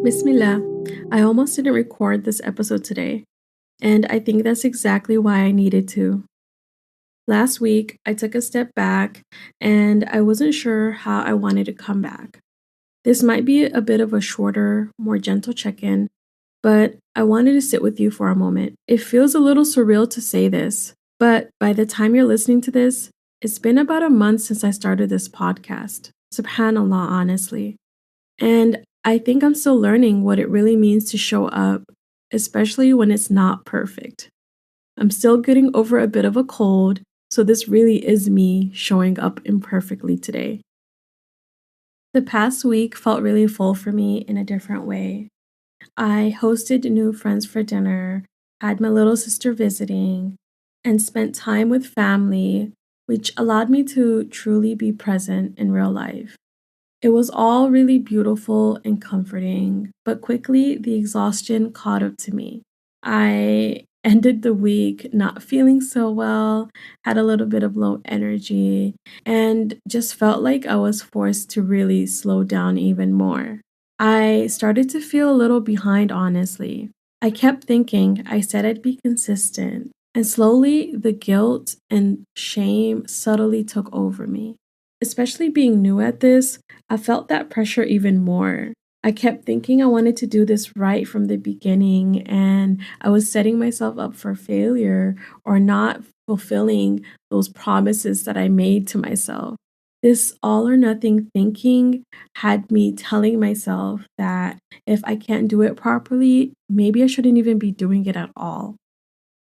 Bismillah. I almost didn't record this episode today, and I think that's exactly why I needed to. Last week, I took a step back and I wasn't sure how I wanted to come back. This might be a bit of a shorter, more gentle check in, but I wanted to sit with you for a moment. It feels a little surreal to say this, but by the time you're listening to this, it's been about a month since I started this podcast. Subhanallah, honestly. And I think I'm still learning what it really means to show up, especially when it's not perfect. I'm still getting over a bit of a cold, so this really is me showing up imperfectly today. The past week felt really full for me in a different way. I hosted new friends for dinner, had my little sister visiting, and spent time with family, which allowed me to truly be present in real life. It was all really beautiful and comforting, but quickly the exhaustion caught up to me. I ended the week not feeling so well, had a little bit of low energy, and just felt like I was forced to really slow down even more. I started to feel a little behind, honestly. I kept thinking I said I'd be consistent, and slowly the guilt and shame subtly took over me. Especially being new at this, I felt that pressure even more. I kept thinking I wanted to do this right from the beginning, and I was setting myself up for failure or not fulfilling those promises that I made to myself. This all or nothing thinking had me telling myself that if I can't do it properly, maybe I shouldn't even be doing it at all.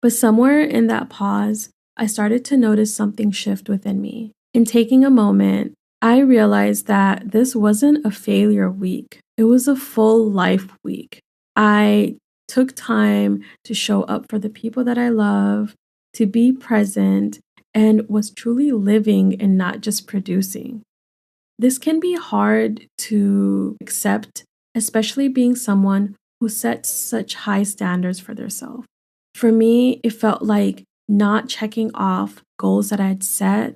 But somewhere in that pause, I started to notice something shift within me. In taking a moment, I realized that this wasn't a failure week, it was a full life week. I took time to show up for the people that I love, to be present, and was truly living and not just producing. This can be hard to accept, especially being someone who sets such high standards for themselves. For me, it felt like not checking off goals that I'd set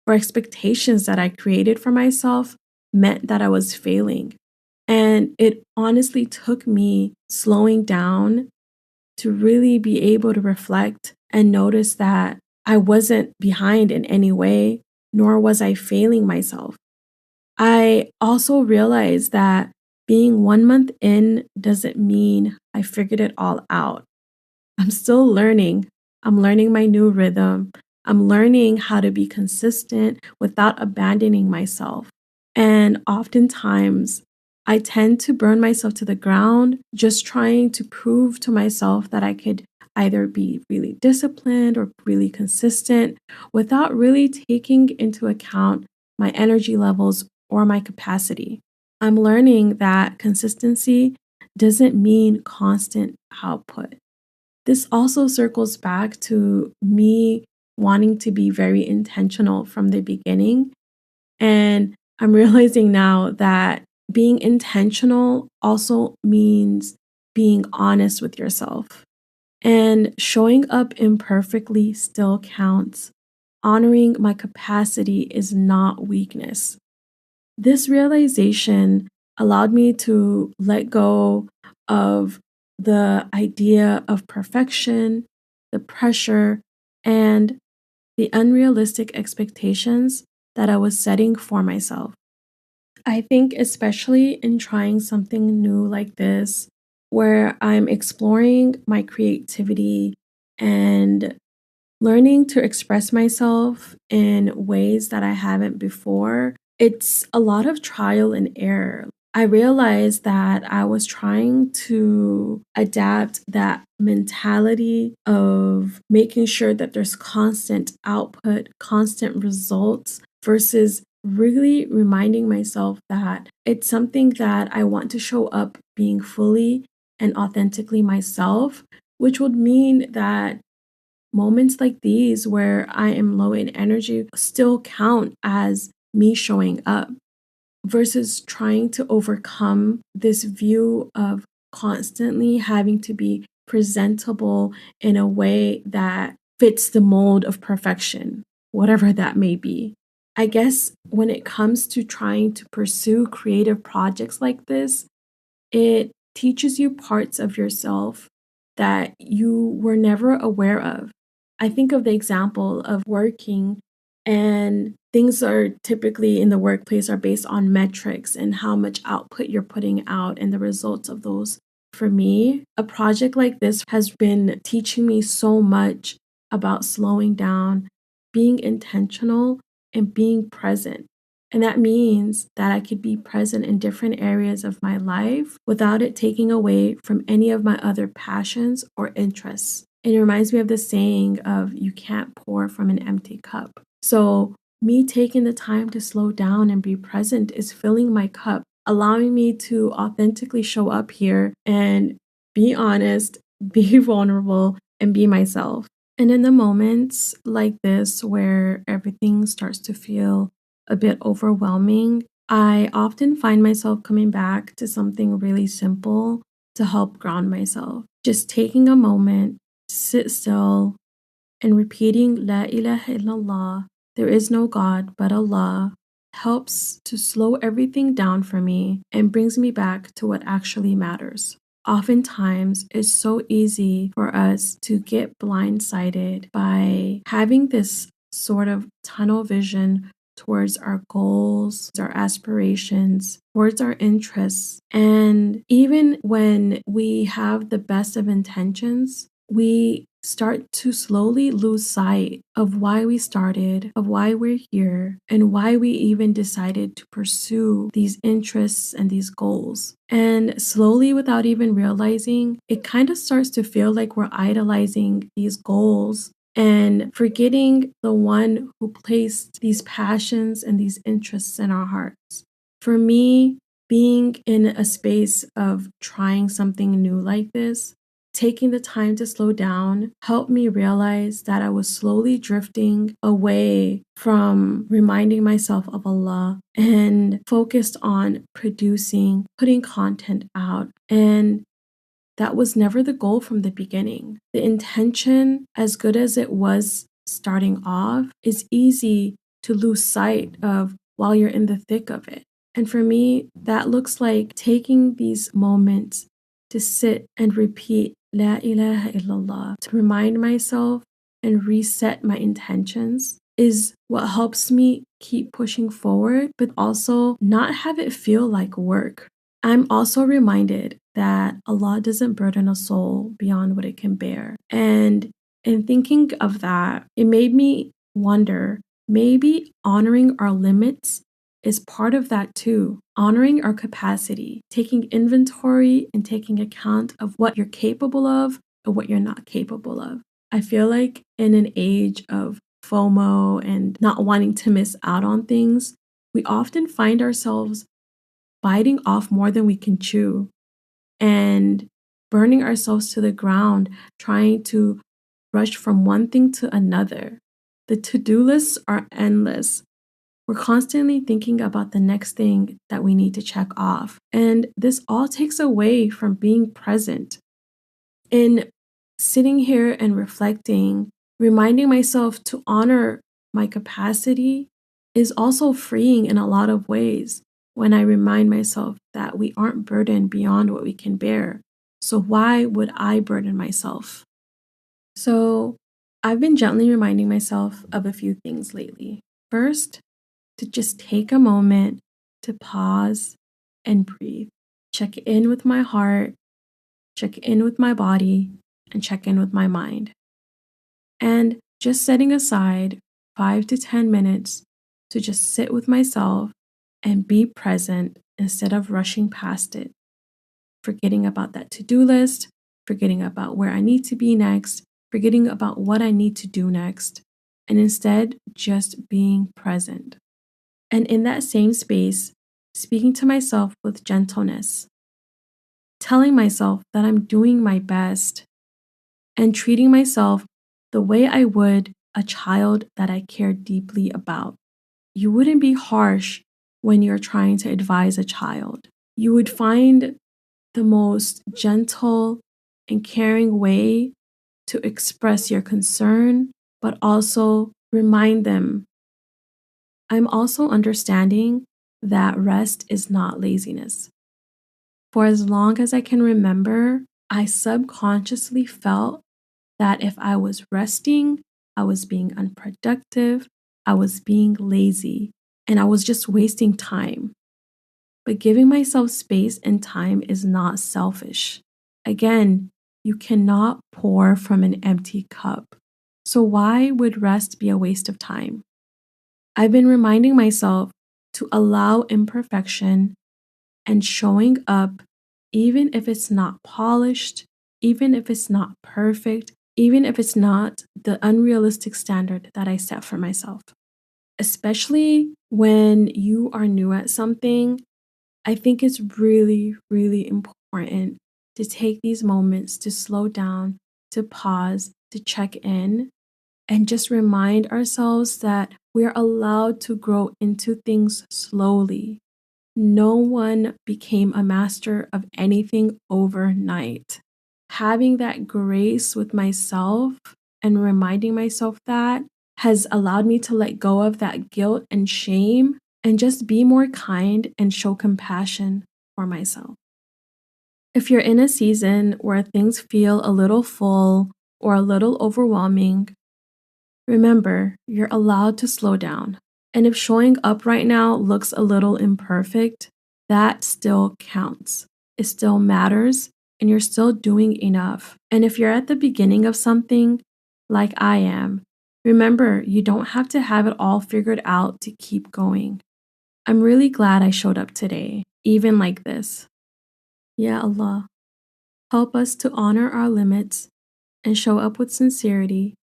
or expectations that I created for myself meant that I was failing. And it honestly took me slowing down to really be able to reflect and notice that I wasn't behind in any way, nor was I failing myself. I also realized that being 1 month in doesn't mean I figured it all out. I'm still learning. I'm learning my new rhythm. I'm learning how to be consistent without abandoning myself. And oftentimes, I tend to burn myself to the ground just trying to prove to myself that I could either be really disciplined or really consistent without really taking into account my energy levels or my capacity. I'm learning that consistency doesn't mean constant output. This also circles back to me wanting to be very intentional from the beginning. And I'm realizing now that being intentional also means being honest with yourself. And showing up imperfectly still counts. Honoring my capacity is not weakness. This realization allowed me to let go of the idea of perfection, the pressure, and the unrealistic expectations that I was setting for myself. I think, especially in trying something new like this, where I'm exploring my creativity and learning to express myself in ways that I haven't before, it's a lot of trial and error. I realized that I was trying to adapt that mentality of making sure that there's constant output, constant results, versus really reminding myself that it's something that I want to show up being fully and authentically myself, which would mean that moments like these where I am low in energy still count as me showing up versus trying to overcome this view of constantly having to be presentable in a way that fits the mold of perfection, whatever that may be. I guess when it comes to trying to pursue creative projects like this, It teaches you parts of yourself that you were never aware of. I think of the example of working, and things are typically in the workplace are based on metrics and how much output you're putting out and the results of those. For me, a project like this has been teaching me so much about slowing down, being intentional, and being present. And that means that I could be present in different areas of my life without it taking away from any of my other passions or interests. And it reminds me of the saying of you can't pour from an empty cup. So me taking the time to slow down and be present is filling my cup, allowing me to authentically show up here and be honest, be vulnerable, and be myself. And in the moments like this where everything starts to feel a bit overwhelming, I often find myself coming back to something really simple to help ground myself. Just taking a moment to sit still and repeating La ilaha illallah, there is no God but Allah, helps to slow everything down for me and brings me back to what actually matters. Oftentimes, it's so easy for us to get blindsided by having this sort of tunnel vision towards our goals, our aspirations, towards our interests. And even when we have the best of intentions, we start to slowly lose sight of why we started, of why we're here, and why we even decided to pursue these interests and these goals. And slowly, without even realizing, it kind of starts to feel like we're idolizing these goals and forgetting the one who placed these passions and these interests in our hearts. For me, being in a space of trying something new like this, taking the time to slow down helped me realize that I was slowly drifting away from reminding myself of Allah and focused on producing, putting content out. And that was never the goal from the beginning. The intention, as good as it was starting off, is easy to lose sight of while you're in the thick of it. And for me, that looks like taking these moments to sit and repeat La ilaha illallah, to remind myself and reset my intentions is what helps me keep pushing forward, but also not have it feel like work. I'm also reminded that Allah doesn't burden a soul beyond what it can bear. And in thinking of that, it made me wonder, maybe honoring our limits is part of that too. Honoring our capacity, taking inventory and taking account of what you're capable of and what you're not capable of. I feel like in an age of FOMO and not wanting to miss out on things, we often find ourselves biting off more than we can chew and burning ourselves to the ground, trying to rush from one thing to another. The to-do lists are endless. We're constantly thinking about the next thing that we need to check off. And this all takes away from being present. In sitting here and reflecting, reminding myself to honor my capacity is also freeing in a lot of ways when I remind myself that we aren't burdened beyond what we can bear. So why would I burden myself? So I've been gently reminding myself of a few things lately. First, to just take a moment to pause and breathe. Check in with my heart, check in with my body, and check in with my mind. And just setting aside 5 to 10 minutes to just sit with myself and be present instead of rushing past it, forgetting about that to-do list, forgetting about where I need to be next, forgetting about what I need to do next, and instead just being present. And in that same space, speaking to myself with gentleness, telling myself that I'm doing my best, and treating myself the way I would a child that I care deeply about. You wouldn't be harsh when you're trying to advise a child. You would find the most gentle and caring way to express your concern, but also remind them. I'm also understanding that rest is not laziness. For as long as I can remember, I subconsciously felt that if I was resting, I was being unproductive, I was being lazy, and I was just wasting time. But giving myself space and time is not selfish. Again, you cannot pour from an empty cup. So why would rest be a waste of time? I've been reminding myself to allow imperfection and showing up, even if it's not polished, even if it's not perfect, even if it's not the unrealistic standard that I set for myself. Especially when you are new at something, I think it's really, really important to take these moments to slow down, to pause, to check in, and just remind ourselves that we're allowed to grow into things slowly. No one became a master of anything overnight. Having that grace with myself and reminding myself that has allowed me to let go of that guilt and shame and just be more kind and show compassion for myself. If you're in a season where things feel a little full or a little overwhelming, remember you're allowed to slow down. And if showing up right now looks a little imperfect, that still counts. It still matters, and you're still doing enough. And if you're at the beginning of something, like I am, remember you don't have to have it all figured out to keep going. I'm really glad I showed up today, even like this. Ya Allah, help us to honor our limits and show up with sincerity,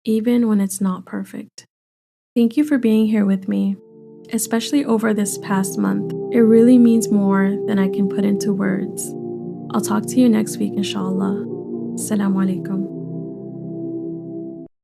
even when it's not perfect. Thank you for being here with me, especially over this past month. It really means more than I can put into words. I'll talk to you next week, inshallah. Assalamu alaikum.